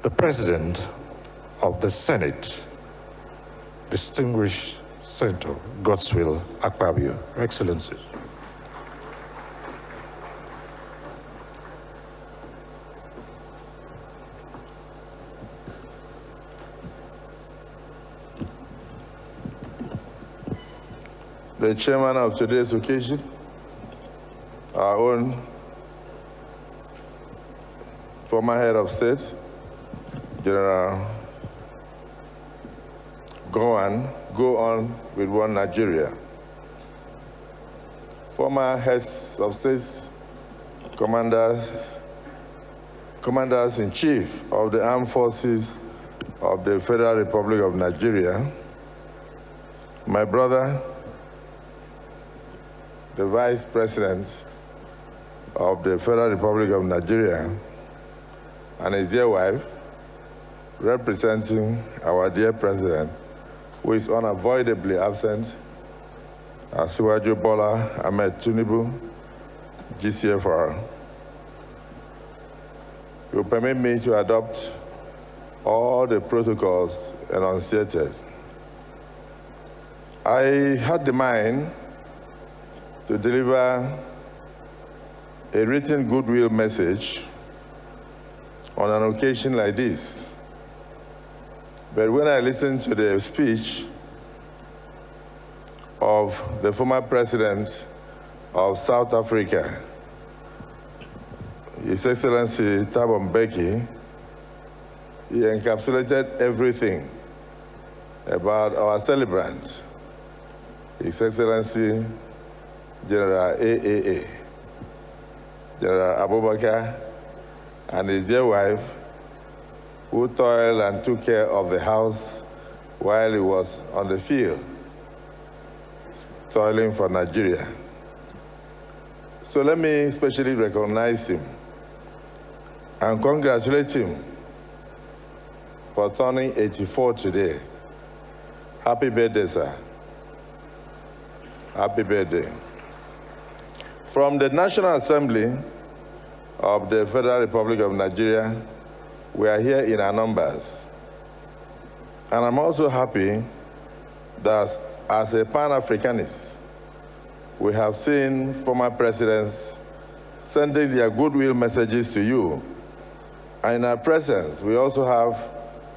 the President of the Senate, distinguished Senator Godswill Akpabio. Your Excellencies. The chairman of today's occasion, our own former head of state, General Go on with one Nigeria. Former heads of states, commanders-in-chief of the armed forces of the Federal Republic of Nigeria, my brother, the Vice President of the Federal Republic of Nigeria, and his dear wife, representing our dear President, who is unavoidably absent, Asiwaju Bola Ahmed Tinubu, GCFR. You permit me to adopt all the protocols enunciated. I had the mind to deliver a written goodwill message on an occasion like this. But when I listened to the speech of the former president of South Africa, His Excellency Prof.Mgbeke, he encapsulated everything about our celebrant, His Excellency General AAA, General Abubakar, and his dear wife, who toiled and took care of the house while he was on the field, toiling for Nigeria. So let me especially recognize him and congratulate him for turning 84 today. Happy birthday, sir. Happy birthday. From the National Assembly of the Federal Republic of Nigeria, we are here in our numbers. And I'm also happy that as a Pan-Africanist, we have seen former presidents sending their goodwill messages to you. And in our presence, we also have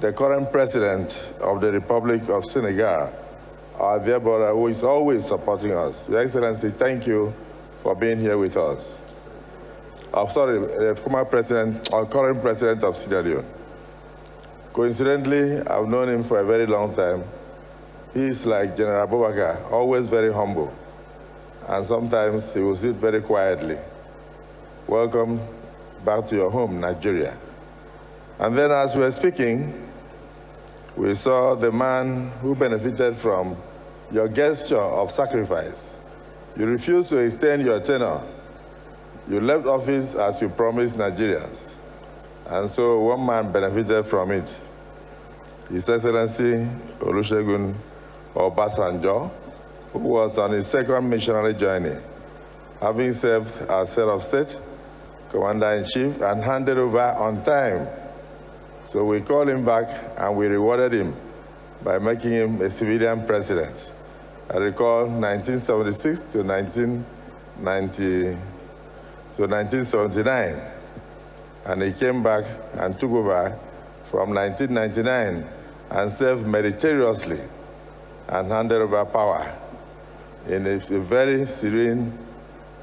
the current president of the Republic of Senegal, our dear brother, who is always supporting us. Your Excellency, thank you for being here with us. The former president, or current president of Sierra Leone. Coincidentally, I've known him for a very long time. He's like General Abubakar, always very humble. And sometimes he will sit very quietly. Welcome back to your home, Nigeria. And then as we were speaking, we saw the man who benefited from your gesture of sacrifice. You refused to extend your tenure. You left office as you promised Nigerians. And so one man benefited from it. His Excellency Olusegun Obasanjo, who was on his second missionary journey, having served as head of state, commander-in-chief, and handed over on time. So we called him back and we rewarded him by making him a civilian president. I recall 1976 to 1979. And he came back and took over from 1999 and served meritoriously and handed over power in a very serene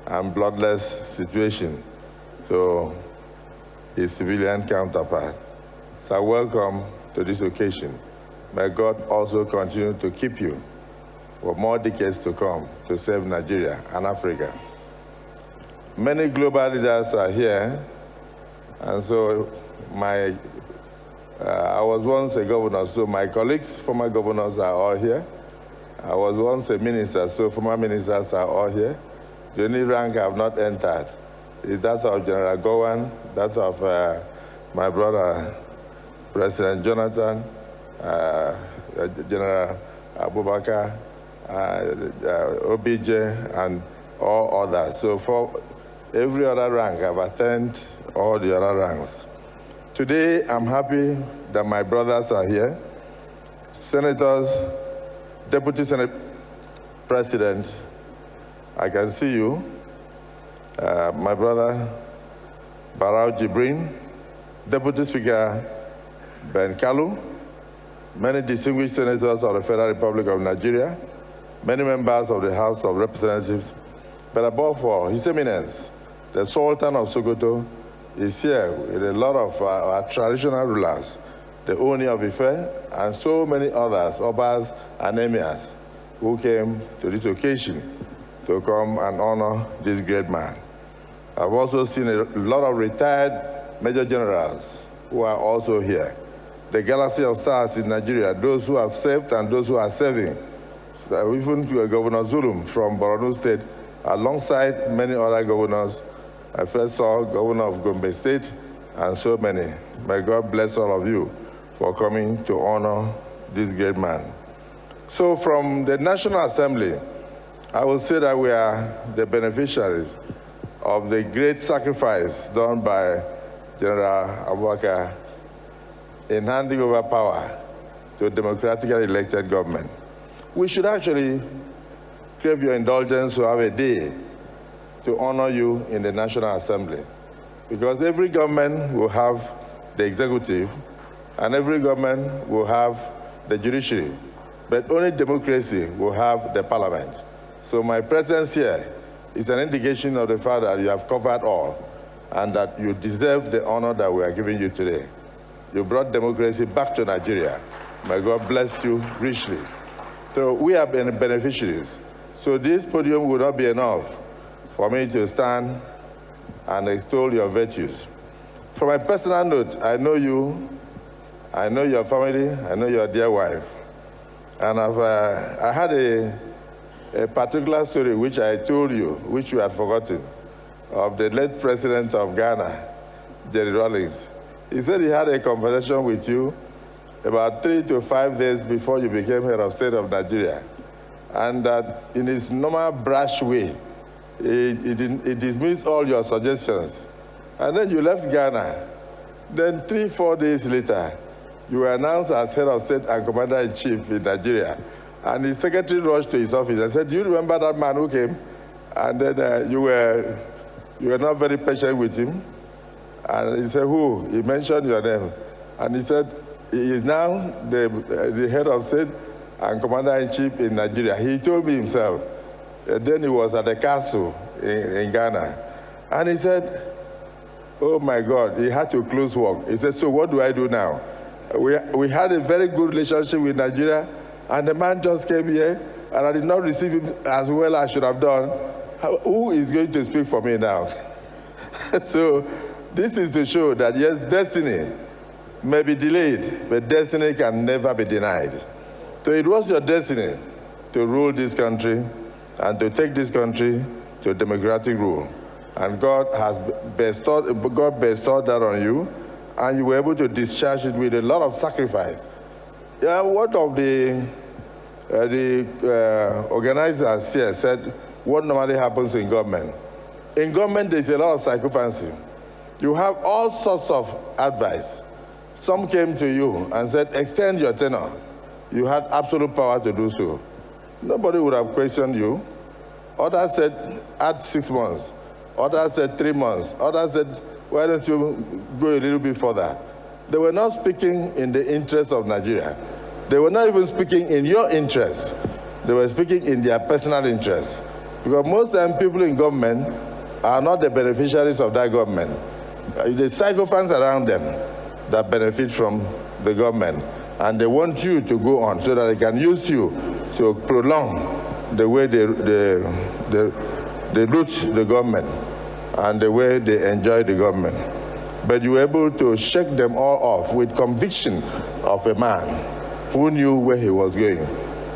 and bloodless situation to his civilian counterpart. So welcome to this occasion. May God also continue to keep you for more decades to come to serve Nigeria and Africa. Many global leaders are here, and so I was once a governor, so my colleagues, former governors, are all here. I was once a minister, so former ministers are all here. The only rank I have not entered is that of General Gowan, that of my brother, President Jonathan, General Abubakar, OBJ, and all others. So for every other rank, I've attained all the other ranks. Today, I'm happy that my brothers are here. Senators, Deputy Senate President, I can see you. My brother, Barau Jibrin, Deputy Speaker Ben Kalu, many distinguished senators of the Federal Republic of Nigeria, many members of the House of Representatives, but above all, His Eminence, the Sultan of Sokoto, is here with a lot of our traditional rulers, the Oni of Ife, and so many others, Obas and Emirs, who came to this occasion to come and honor this great man. I've also seen a lot of retired Major Generals who are also here. The galaxy of stars in Nigeria, those who have served and those who are serving. So even Governor Zulum from Borno State, alongside many other governors. I first saw Governor of Gombe State and so many. May God bless all of you for coming to honor this great man. So from the National Assembly, I will say that we are the beneficiaries of the great sacrifice done by General Abubakar in handing over power to a democratically elected government. We should actually crave your indulgence to have a day to honor you in the National Assembly. Because every government will have the executive, and every government will have the judiciary, but only democracy will have the parliament. So my presence here is an indication of the fact that you have covered all, and that you deserve the honor that we are giving you today. You brought democracy back to Nigeria. May God bless you richly. So we have been beneficiaries. So this podium will not be enough for me to stand and extol your virtues. From a personal note, I know you, I know your family, I know your dear wife. And I had a particular story which I told you, which you had forgotten, of the late president of Ghana, Jerry Rawlings. He said he had a conversation with you about 3 to 5 days before you became head of state of Nigeria. And that in his normal brash way, he dismissed all your suggestions. And then you left Ghana. Then 3-4 days later, you were announced as head of state and commander-in-chief in Nigeria. And his secretary rushed to his office and said, do you remember that man who came? And then you were not very patient with him. And he said, who? He mentioned your name. And he said, he is now the head of state and commander-in-chief in Nigeria. He told me himself. Then he was at the castle in Ghana. And he said, oh my God, he had to close work. He said, so what do I do now? We had a very good relationship with Nigeria, and the man just came here, and I did not receive him as well as I should have done. Who is going to speak for me now? So this is to show that, yes, destiny may be delayed, but destiny can never be denied. So it was your destiny to rule this country and to take this country to democratic rule. And God has bestowed that on you, and you were able to discharge it with a lot of sacrifice. Yeah, one of the organizers here said, what normally happens in government? In government, there's a lot of sycophancy. You have all sorts of advice. Some came to you and said, extend your tenure. You had absolute power to do so. Nobody would have questioned you. Others said, add 6 months. Others said 3 months. Others said, why don't you go a little bit further? They were not speaking in the interest of Nigeria. They were not even speaking in your interest. They were speaking in their personal interest. Because most time people in government are not the beneficiaries of that government. The sycophants around them that benefit from the government. And they want you to go on so that they can use you to prolong the way they loot the government and the way they enjoy the government. But you were able to shake them all off with conviction of a man who knew where he was going.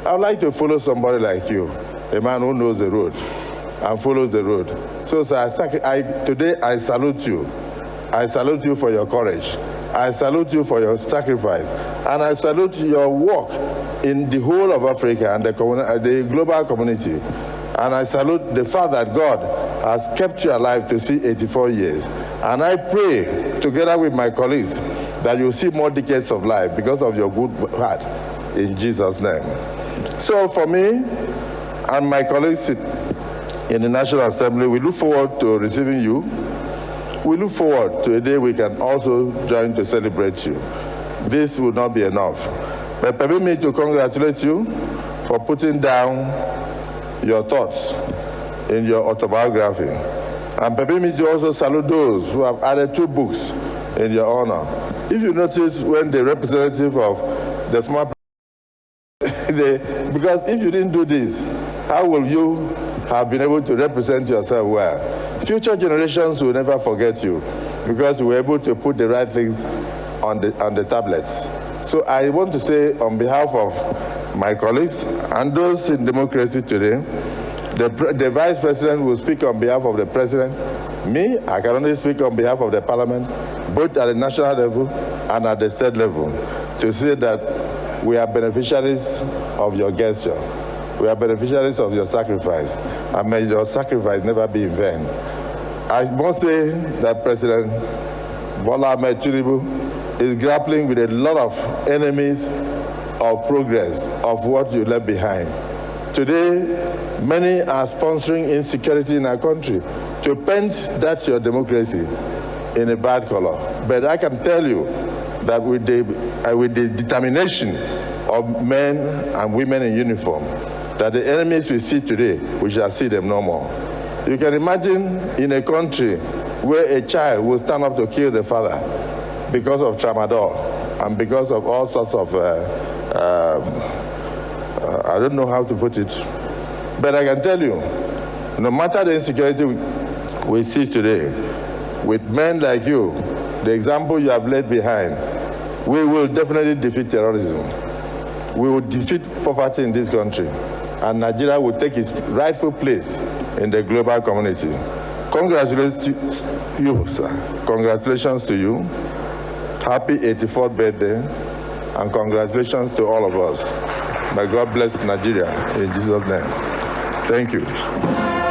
I would like to follow somebody like you, a man who knows the road and follows the road. So today I salute you. I salute you for your courage. I salute you for your sacrifice. And I salute your work in the whole of Africa and the global community. And I salute the fact that God has kept you alive to see 84 years. And I pray, together with my colleagues, that you'll see more decades of life because of your good heart, in Jesus' name. So for me and my colleagues in the National Assembly, we look forward to receiving you. We look forward to a day we can also join to celebrate you. This will not be enough. But permit me to congratulate you for putting down your thoughts in your autobiography. And permit me to also salute those who have added 2 books in your honor. If you notice, when the representative of the former because if you didn't do this, how will you have been able to represent yourself well? Future generations will never forget you because you were able to put the right things on the tablets. So I want to say, on behalf of my colleagues and those in democracy today, the Vice President will speak on behalf of the President. Me, I can only speak on behalf of the Parliament, both at the national level and at the state level, to say that we are beneficiaries of your gesture. We are beneficiaries of your sacrifice, and may your sacrifice never be in vain. I must say that President Bola Ahmed Tinubu is grappling with a lot of enemies of progress, of what you left behind. Today, many are sponsoring insecurity in our country to paint that your democracy in a bad color. But I can tell you that with the determination of men and women in uniform, that the enemies we see today, we shall see them no more. You can imagine in a country where a child will stand up to kill the father because of tramadol and because of all sorts of, I don't know how to put it, but I can tell you, no matter the insecurity we see today, with men like you, the example you have laid behind, we will definitely defeat terrorism. We will defeat poverty in this country, and Nigeria will take its rightful place in the global community. Congratulations to you, sir. Congratulations to you. Happy 84th birthday, and congratulations to all of us. May God bless Nigeria in Jesus' name. Thank you.